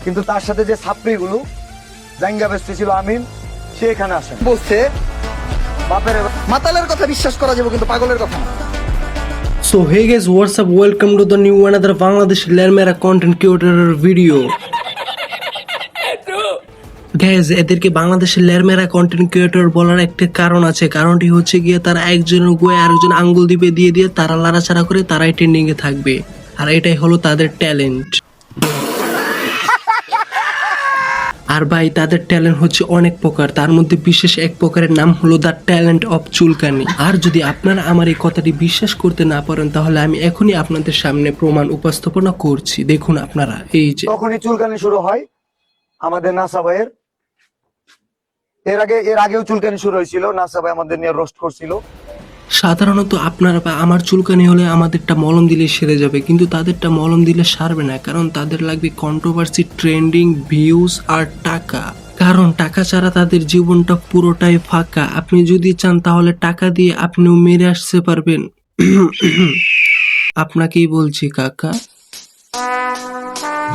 কিন্তু তার সাথে যে ছাত্রী গুলো জাঙ্গা বেস্ট ছিল আমিন, সে এখানে আসে বলছে বাপের মাতালের কথা বিশ্বাস করা যাবে কিন্তু পাগলের কথা না। So hey guys, what's up? Welcome to the new another Bangladesh Lermera content creator video. Guys, এদেরকে বাংলাদেশের লেরমেরা কন্টেন্ট ক্রিয়েটর বলার একটা কারণ আছে। কারণটি হচ্ছে গিয়ে তারা একজনের গোয়ে আরেকজন আঙ্গুল দিয়ে তারা লাড়াচাড়া করে তারাই ট্রেন্ডিং এ থাকবে, আর এটাই হলো তাদের ট্যালেন্ট। আর ভাই, তাদের ট্যালেন্ট হচ্ছে অনেক প্রকার, তার মধ্যে বিশেষ এক প্রকারের নাম হলো দ্য ট্যালেন্ট অফ চুলকানি। আর যদি আপনারা আমার এই কথাটি বিশ্বাস করতে না পারেন, তাহলে আমি এখনই আপনাদের সামনে প্রমাণ উপস্থাপনা করছি। দেখুন আপনারা, এই যে তখনই চুলকানি শুরু হয় আমাদের নাসা ভাইয়ের। এর আগেও চুলকানি শুরু হয়েছিল, নাসা ভাই আমাদের নিয়ে রোস্ট করছিল। সাধারণত আপনারা বা আমার চুলকানি হলে আমাদেরটা মলম দিলে সেরে যাবে, কিন্তু তাদেরটা মলম দিলে সারবে না, কারণ তাদের লাগবে কন্ট্রোভার্সি, ট্রেন্ডিং, ভিউজ আর টাকা। কারণ টাকা ছাড়া তাদের জীবনটা পুরোটাই ফাঁকা। আপনি যদি চান তাহলে টাকা দিয়ে আপনিও মেরে আসতে পারবেন। আপনাকেই বলছি কাকা।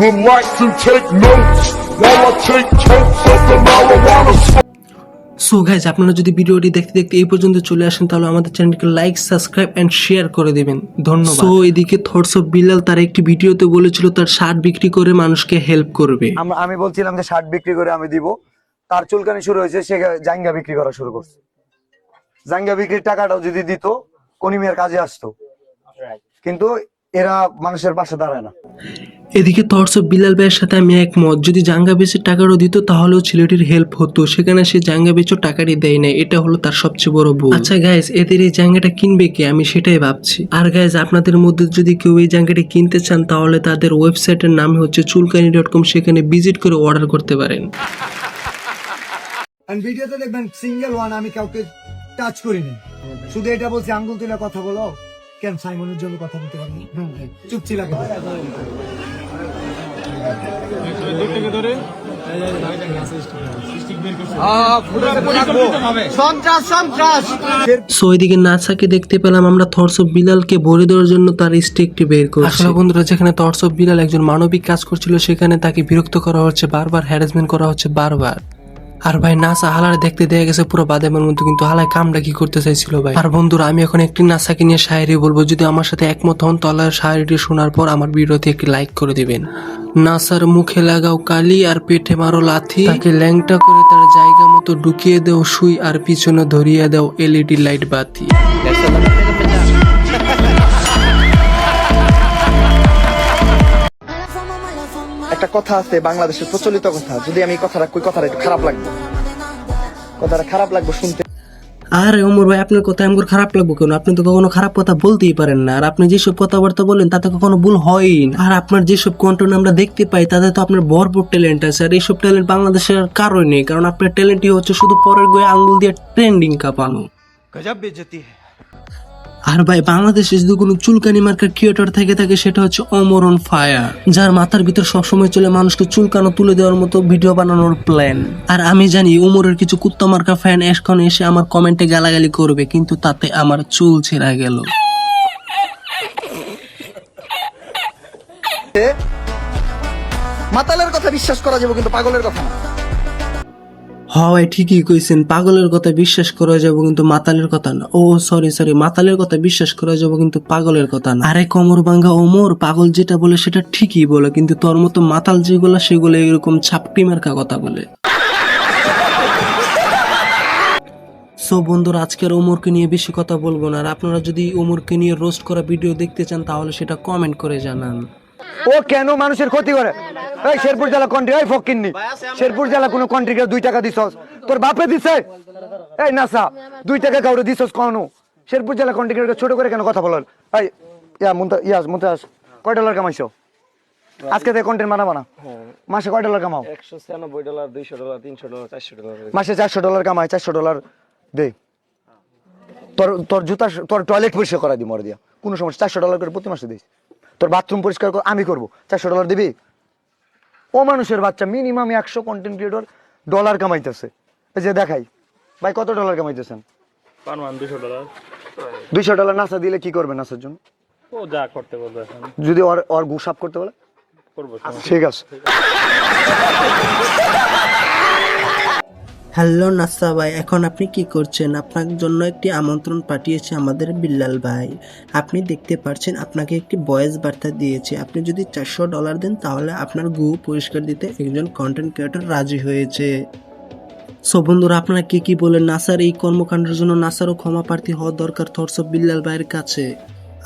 Would like to take notes while I take totes of the marijuana. So guys, আপনারা যদি ভিডিওটি দেখতে দেখতে এই পর্যন্ত চলে আসেন, তাহলে আমাদের চ্যানেলকে লাইক, সাবস্ক্রাইব এন্ড শেয়ার করে দিবেন। ধন্যবাদ। সো এদিকে থটস অফ বিলাল তার একটি ভিডিওতে বলেছিল তার শার্ট বিক্রি করে মানুষকে হেল্প করবে। আমি বলছিলাম যে শার্ট বিক্রি করে আমি দিব, তার চুলকানি শুরু হয়েছে, সে জাঙ্গা বিক্রি করা শুরু করছে। জাঙ্গা বিক্রির টাকাটাও যদি দিত কনিমের কাজে আসতো, কিন্তু এরা মানুষের পাশে দাঁড়ায় না। এদিকে থটস অফ বিলাল ভাইয়ের সাথে আমি একমত। যদি জাঙ্গা বেচের টাকাটাও দিত তাহলেও ছেলেটির হেল্প হতো, সেখানে সে জাঙ্গা বেচও টাকাটি দেয় না। এটা হলো তার সবচেয়ে বড় ভুল। আচ্ছা গাইজ, এদের এই জাঙ্গাটা কিনবে কে, আমি সেটাই ভাবছি। আর গাইজ, আপনাদের মধ্যে যদি কেউ এই জাঙ্গাটি কিনতে চান, তাহলে তাদের ওয়েবসাইটের নাম হচ্ছে chulkani.com, সেখানে ভিজিট করে অর্ডার করতে পারেন। ভিডিওতে দেখবেন সিঙ্গেল ওয়ান আমি কাউকে টাচ করিনি, শুধু এটা বলছি আঙ্গুল তুলে কথা বলো। কেন সাইমনের জন্য কথা বলতে পারিনি? চুপ ছিল সো এদিকে নাসাকে দেখতে পেলাম আমরা থটস অফ বিলালকে ভরে দেওয়ার জন্য তার স্টিকটি বের করছি। আসলে বন্ধুরা, যেখানে থটস অফ বিলাল একজন মানবিক কাজ করছিল, সেখানে তাকে বিরক্ত করা হচ্ছে বারবার, হ্যারাসমেন্ট করা হচ্ছে বারবার। আর ভাই, নাসা হালারে দেখতে দেয়া গেছে পুরো বাদামের মতো, কিন্তু হালায় কামটা কি করতে চাইছিল ভাই। আর বন্ধুরা, আমি এখন একটি নাসাকে নিয়ে শায়েরি বলবো। যদি আমার সাথে একমত হন, তাহলে শায়েরিটি শোনার পর আমার ভিডিওতে একটি লাইক করে দিবেন। নাসার মুখে লাগাও কালি আর পেটে মারো লাথি, তাকে ল্যাংটা করে তার জায়গা মতো ঢুকিয়ে দেও সুই, আর পিছনে ধরিয়ে দাও এলইডি লাইট বাতি। একটা কথা আছে বাংলাদেশের প্রচলিত কথা, যদি আমি কথাটা একটু খারাপ লাগবে, কথাটা খারাপ লাগবে শুনতে। আরে ওমর ভাই, আপনার কথা আমার খারাপ লাগবে কেন? আপনি তো কখনো খারাপ কথা বলতেই পারেন না, আর আপনি যেসব কথাবার্তা বলেন তাতে কখনো ভুল হয়ই না। আর আপনার যেসব কন্টেন্ট আমরা দেখতে পাই তাতে তো আপনার ভরপুর ট্যালেন্ট আছে, আর এইসব ট্যালেন্ট বাংলাদেশের কারোই নেই, কারণ আপনার ট্যালেন্টই হচ্ছে শুধু পরের গায়ে আঙ্গুল দিয়ে ট্রেন্ডিং কাঁপানো। গজব বেজতি। আর ভাই, বাংলাদেশে যদি কোনো চুলকানি মার্কার ক্রিয়েটর থেকে থাকে, সেটা হচ্ছে অমর অন ফায়ার, যার মাথার ভিতর সবসময় চলে মানুষকে চুলকানো তুলে দেওয়ার মতো ভিডিও বানানোর প্ল্যান। আর আমি জানি ওমরের কিছু কুত্তা মার্কা ফ্যান এখন এসে আমার কমেন্টে গালাগালি করবে, কিন্তু তাতে আমার চুল ছেঁড়া গেল। মাতালের কথা বিশ্বাস করা যাবে কিন্তু পাগলের কথা না। হয়, ঠিকই কইছেন, পাগলের কথা বিশ্বাস করা যাবে কিন্তু মাতালের কথা না। ও সরি, মাতালের কথা বিশ্বাস করা যাবে কিন্তু পাগলের কথা না। আরে কমর ভাঙ্গা ওমর, পাগল যেটা বলে সেটা ঠিকই বলে, কিন্তু তোর মতো মাতাল যেগুলো সেগুলো এরকম ছাপটি মার্কা কথা বলে। সো বন্ধুরা, আজকের ওমরকে নিয়ে বেশি কথা বলবো না। আর আপনারা যদি ওমরকে নিয়ে রোস্ট করা ভিডিও দেখতে চান, তাহলে সেটা কমেন্ট করে জানান। ও কেন মানুষের ক্ষতি করে? এই শেরপুর জেলা কন্ট্রি, এই ফকিন্নি, শেরপুর জেলা কোন কন্ট্রিকে 2 টাকা দিছস? তোর বাপে দিছে? এই নাসা, 2 টাকা কাউরে দিছস কোন? শেরপুর জেলা কন্ট্রিকে ছোট করে কেন কথা বলেন? এই মুমতাজ কয় ডলার কামাইছো আজকে? থেকে কন্টেন্ট বানাবো না, মাসে কয় ডলার কামাও? $196, $200, $300, $400। মাসে $400 কামাই, $400 দে। তোর জুতা, তোর টয়লেট পরিষ্কার করা দি মরে দিয়া, কোনো সমস্যা। $400 করে প্রতি মাসে দিস। তোর বাথরুম পরিষ্কার আমি করবো, $400 দিবি? ও মানুষের বাচ্চা মিনিমাম 100 কন্টেন্ট ক্রিয়েটর ডলার কামাইতেছে। এই যে দেখাই ভাই, কত ডলার কামাইতেছেন? $200। $200 নাসা দিলে কি করবে নাসার জন্য? ও যা করতে বলবে এখন যদি ওর গুসাপ করতে বলে? করবো। ঠিক আছে। হ্যালো নাসা ভাই, এখন আপনি কি করছেন? আপনার জন্য একটি আমন্ত্রণ পাঠিয়েছে আমাদের বিল্লাল ভাই। আপনি দেখতে পাচ্ছেন আপনাকে একটি ভয়েস বার্তা দিয়েছে। আপনি যদি $400 দেন তাহলে আপনার গু পরিষ্কার দিতে একজন কন্টেন্ট ক্রিয়েটর রাজি হয়েছে। সো বন্ধুরা, আপনারা কি বলেন? নাসার এই কর্মকাণ্ডের জন্য নাসারও ক্ষমা প্রার্থী হওয়া দরকার থটস অফ বিল্লাল ভাইয়ের কাছে।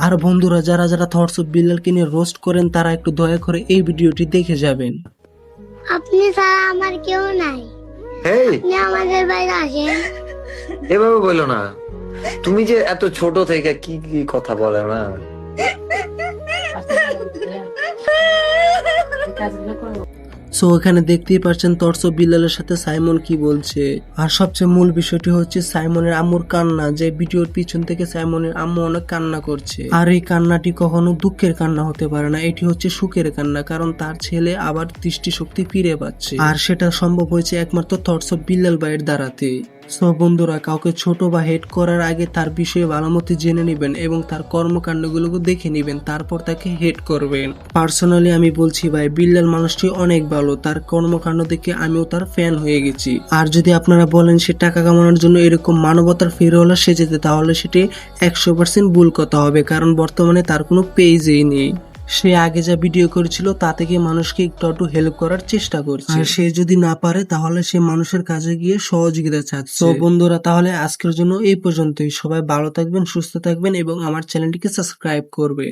আর বন্ধুরা, যারা যারা থটস অফ বিল্লালকে নিয়ে রোস্ট করেন তারা একটু দয়া করে এই ভিডিওটি দেখে যাবেন। আপনি ছাড়া আমার কেউ নাই, এই আপনি আমাদের বাইরে আসেন। এভাবে বলো না, তুমি যে এত ছোট থেকে কি কি কথা বলে না। সো এখানে দেখতেই পাচ্ছেন থটস অফ বিল্লালের সাথে সাইমন কি বলছে। আর সবচেয়ে মূল বিষয়টি হচ্ছে সাইমনের আম্মুর কান্না, যে ভিডিওর পিছন থেকে সাইমনের আম্মু অনেক কান্না করছে। আর এই কান্নাটি কখনো দুঃখের কান্না হতে পারে না, এটি হচ্ছে সুখের কান্না, কারণ তার ছেলে আবার দৃষ্টিশক্তি ফিরে পাচ্ছে। আর সেটা সম্ভব হয়েছে একমাত্র থটস অফ বিল্লাল ভাইয়ের দ্বারাতে। সো বন্ধুরা, কাউকে ছোট বা হেট করার আগে তার বিষয়ে ভালো মতো জেনে নেবেন এবং তার কর্মকাণ্ডগুলোকে দেখে নেবেন, তারপর তাকে হেট করবেন। পার্সোনালি আমি বলছি ভাই, বিল্লাল মানুষটি অনেক ভালো, তার কর্মকাণ্ড দেখে আমিও তার ফ্যান হয়ে গেছি। আর যদি আপনারা বলেন সে টাকা কামানোর জন্য এরকম মানবতার ফেরিওয়ালা সেজেতে, তাহলে সেটি 100% ভুল কথা হবে, কারণ বর্তমানে তার কোনো পেজই নেই। সে আগে যা ভিডিও করেছিল তা থেকে মানুষকে একটু হেল্প করার চেষ্টা করছে। আর সে যদি না পারে তাহলে সে মানুষের কাছে গিয়ে সহযোগিতা চাচ্ছে। তো বন্ধুরা, তাহলে আজকের জন্য এই পর্যন্তই। সবাই ভালো থাকবেন, সুস্থ থাকবেন এবং আমার চ্যানেলটিকে সাবস্ক্রাইব করবে।